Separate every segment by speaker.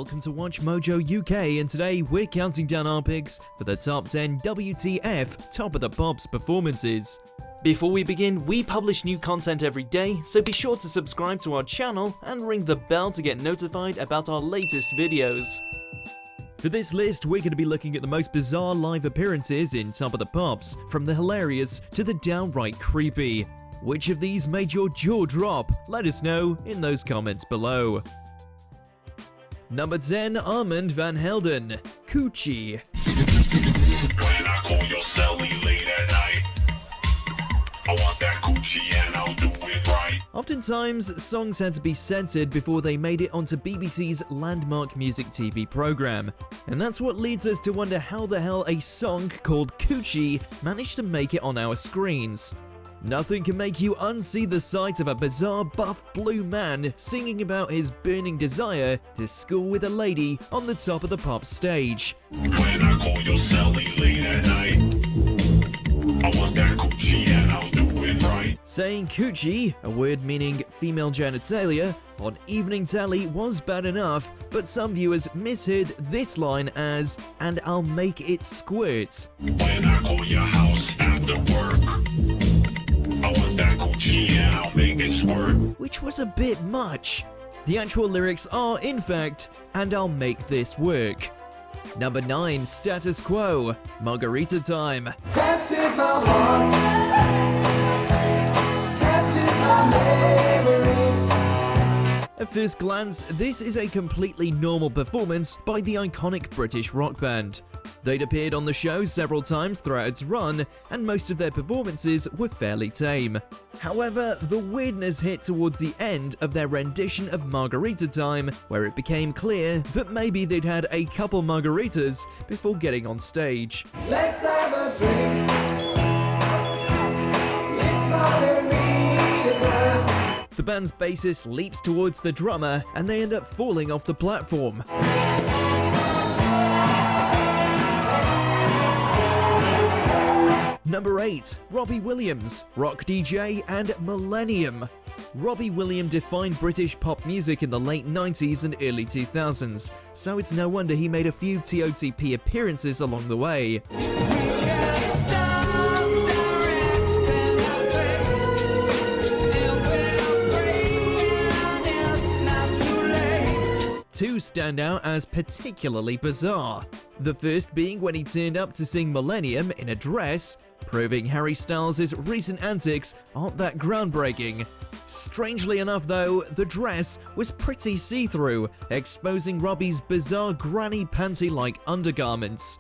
Speaker 1: welcome to WatchMojoUK, and today we're counting down our picks for the top 10 WTF Top of the Pops performances. Before we begin, we publish new content every day, so be sure to subscribe to our channel and ring the bell to get notified about our latest videos. For this list, we're going to be looking at the most bizarre live appearances in Top of the Pops, from the hilarious to the downright creepy. Which of these made your jaw drop? Let us know in those comments below. Number 10, Armand Van Helden, Coochie.
Speaker 2: When I call your celly late at night, I want that coochie and I'll do it right.
Speaker 1: Oftentimes, songs had to be censored before they made it onto BBC's landmark music TV program. And that's what leads us to wonder how the hell a song called Coochie managed to make it on our screens. Nothing can make you unsee the sight of a bizarre buff blue man singing about his burning desire to school with a lady on the Top of the Pops stage.
Speaker 2: When I call your celly late at night, I want that coochie and I'll do it right.
Speaker 1: Saying coochie, a word meaning female genitalia, on evening telly was bad enough, but some viewers misheard this line as, "and I'll make it squirt."
Speaker 2: When I call your house after work, I want that coochie and I'll make it squirt.
Speaker 1: Which was a bit much. The actual lyrics are, in fact, "and I'll make this work." Number 9, Status Quo, Margarita Time.
Speaker 3: Captured my heart, captured my memory.
Speaker 1: At first glance, this is a completely normal performance by the iconic British rock band. They'd appeared on the show several times throughout its run, and most of their performances were fairly tame. However, the weirdness hit towards the end of their rendition of Margarita Time, where it became clear that maybe they'd had a couple margaritas before getting on stage.
Speaker 3: Let's have a drink. It's margarita time.
Speaker 1: The band's bassist leaps towards the drummer, and they end up falling off the platform. Number 8, Robbie Williams, Rock DJ and Millennium. Robbie Williams defined British pop music in the late 90s and early 2000s, so it's no wonder he made a few TOTP appearances along the way. Two stand out as particularly bizarre. The first being when he turned up to sing Millennium in a dress, proving Harry Styles' recent antics aren't that groundbreaking. Strangely enough though, the dress was pretty see-through, exposing Robbie's bizarre granny panty-like undergarments.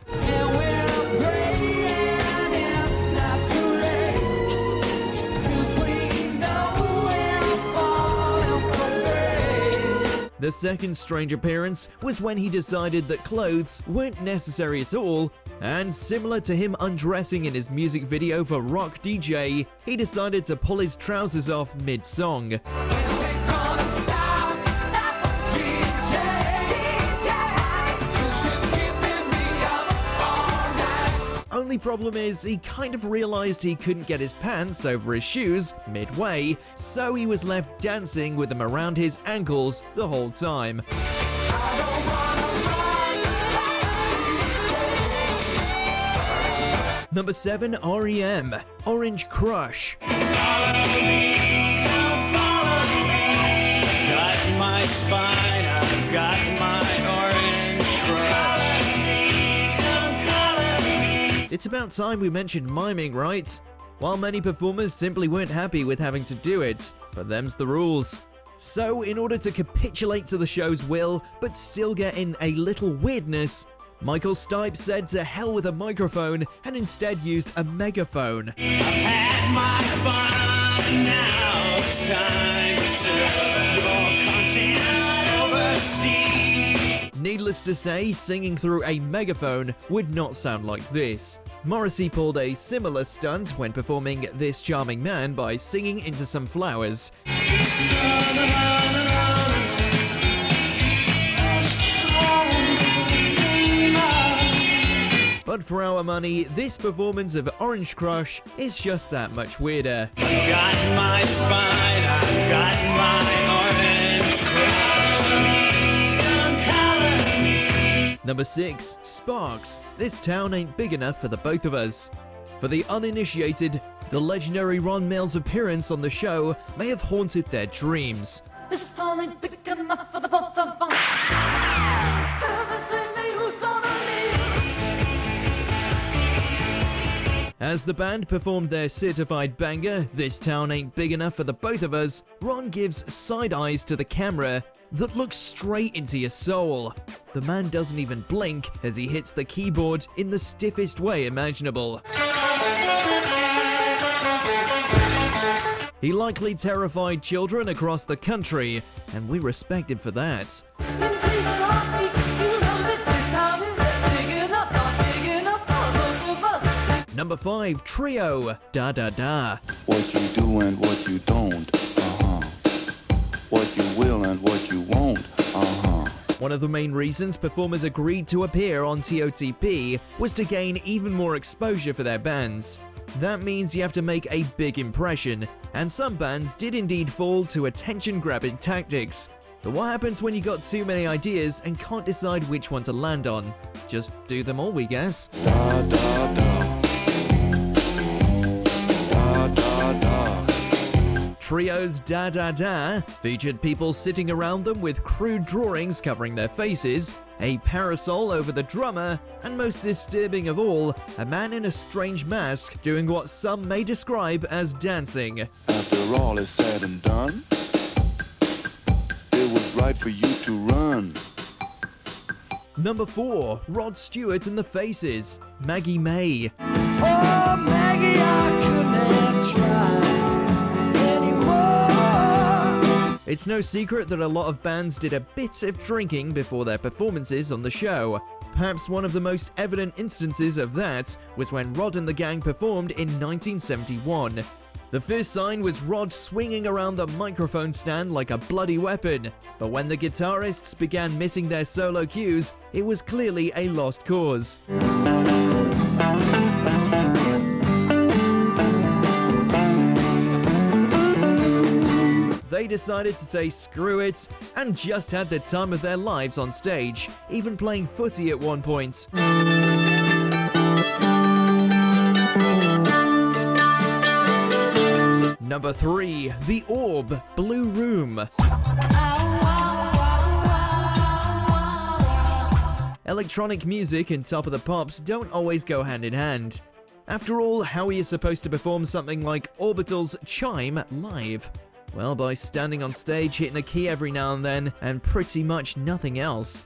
Speaker 1: The second strange appearance was when he decided that clothes weren't necessary at all, and similar to him undressing in his music video for Rock DJ, he decided to pull his trousers off mid-song. Only problem is, he kind of realized he couldn't get his pants over his shoes midway, so he was left dancing with them around his ankles the whole time. Number 7, REM, Orange Crush.
Speaker 4: Got my spine, I've got my orange crush.
Speaker 1: It's about time we mentioned miming, right? While many performers simply weren't happy with having to do it, but them's the rules. So, in order to capitulate to the show's will, but still get in a little weirdness, Michael Stipe said to hell with a microphone and instead used a megaphone.
Speaker 4: I've had my fun, now it's time to serve your conscience overseas.
Speaker 1: Needless to say, singing through a megaphone would not sound like this. Morrissey pulled a similar stunt when performing This Charming Man by singing into some flowers. But for our money, this performance of Orange Crush is just that much weirder.
Speaker 4: I've got my spine, I've got my orange crush. Don't color
Speaker 1: Number 6. Sparks. This town ain't big enough for the both of us. For the uninitiated, the legendary Ron Mills' appearance on the show may have haunted their dreams.
Speaker 5: This town ain't big enough for the both of us. Tell me who's gonna leave.
Speaker 1: As the band performed their certified banger, This Town Ain't Big Enough for the Both of Us, Ron gives side eyes to the camera that looks straight into your soul. The man doesn't even blink as he hits the keyboard in the stiffest way imaginable. He likely terrified children across the country, and we respect him for that.
Speaker 5: And please stop me. You know that this town is big enough, not big enough for both of us.
Speaker 1: Number 5. Trio. Da Da Da.
Speaker 6: What you do and what you don't, what you will and what you won't,
Speaker 1: One of the main reasons performers agreed to appear on TOTP was to gain even more exposure for their bands. That means you have to make a big impression, and some bands did indeed fall to attention-grabbing tactics. But what happens when you got too many ideas and can't decide which one to land on? Just do them all, we guess.
Speaker 6: da da da, da da da.
Speaker 1: Trio's Da Da Da featured people sitting around them with crude drawings covering their faces, a parasol over the drummer, and most disturbing of all, a man in a strange mask doing what some may describe as dancing.
Speaker 6: After all is said and done, it was right for you to run.
Speaker 1: Number 4. Rod Stewart and the Faces. Maggie May.
Speaker 3: Oh, Maggie, I couldn't have tried anymore.
Speaker 1: It's no secret that a lot of bands did a bit of drinking before their performances on the show. Perhaps one of the most evident instances of that was when Rod and the gang performed in 1971. The first sign was Rod swinging around the microphone stand like a bloody weapon, but when the guitarists began missing their solo cues, it was clearly a lost cause. They decided to say screw it and just had the time of their lives on stage, even playing footy at one point. Number 3. The Orb, Blue Room. Electronic music and Top of the Pops don't always go hand in hand. After all, how are you supposed to perform something like Orbital's Chime live? Well, by standing on stage, hitting a key every now and then, and pretty much nothing else.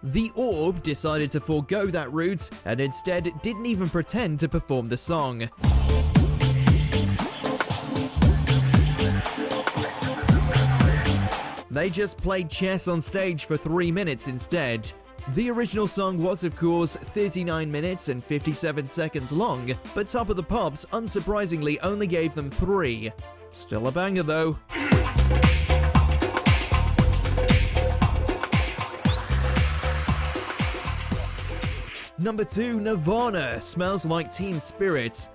Speaker 1: The Orb decided to forego that route and instead didn't even pretend to perform the song. They just played chess on stage for 3 minutes instead. The original song was, of course, 39 minutes and 57 seconds long, but Top of the Pops unsurprisingly only gave them 3. Still a banger though. Number 2, Nirvana, Smells Like Teen Spirit.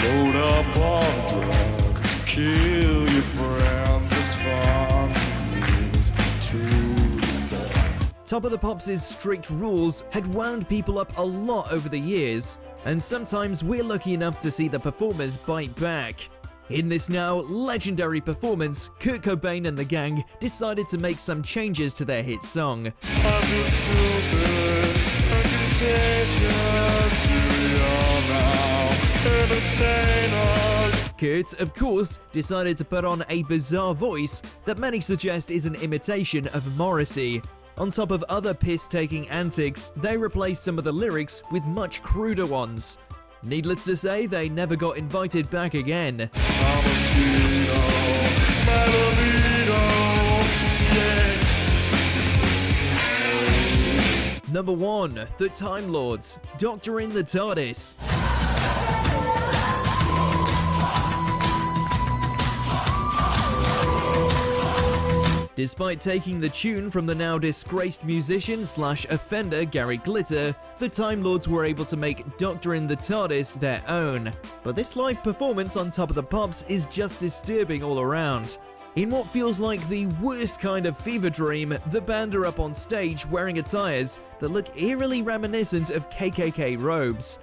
Speaker 7: Load up on drugs, kill your friends as far as to
Speaker 1: Top of the Pops' strict rules had wound people up a lot over the years, and sometimes we're lucky enough to see the performers bite back. In this now legendary performance, Kurt Cobain and the gang decided to make some changes to their hit song.
Speaker 7: I feel stupid and contagious. We are now entertainers.
Speaker 1: Kurt, of course, decided to put on a bizarre voice that many suggest is an imitation of Morrissey. On top of other piss-taking antics, they replaced some of the lyrics with much cruder ones. Needless to say, they never got invited back again.
Speaker 7: I'm a mosquito, yeah.
Speaker 1: Number 1, The Time Lords, Doctor in the TARDIS. Despite taking the tune from the now disgraced musician / offender Gary Glitter, the Time Lords were able to make Doctor in the TARDIS their own. But this live performance on Top of the Pops is just disturbing all around. In what feels like the worst kind of fever dream, the band are up on stage wearing attires that look eerily reminiscent of KKK robes.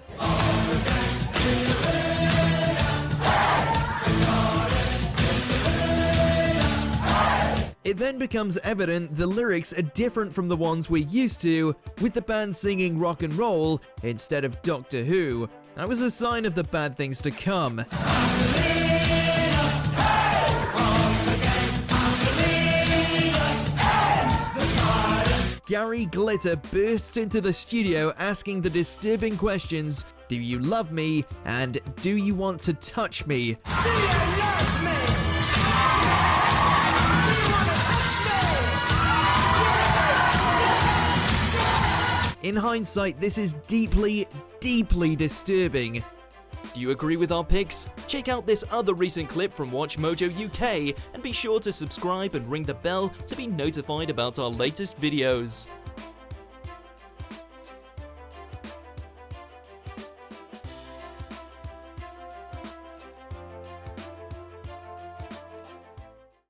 Speaker 1: It then becomes evident the lyrics are different from the ones we're used to, with the band singing rock and roll instead of Doctor Who. That was a sign of the bad things to come. Gary Glitter bursts into the studio asking the disturbing questions, "Do you love me?" and "Do you want to touch me?" In hindsight, this is deeply, deeply disturbing.
Speaker 4: Do you agree with our picks? Check out this other recent clip from WatchMojoUK and be sure to subscribe and ring the bell to be notified about our latest videos.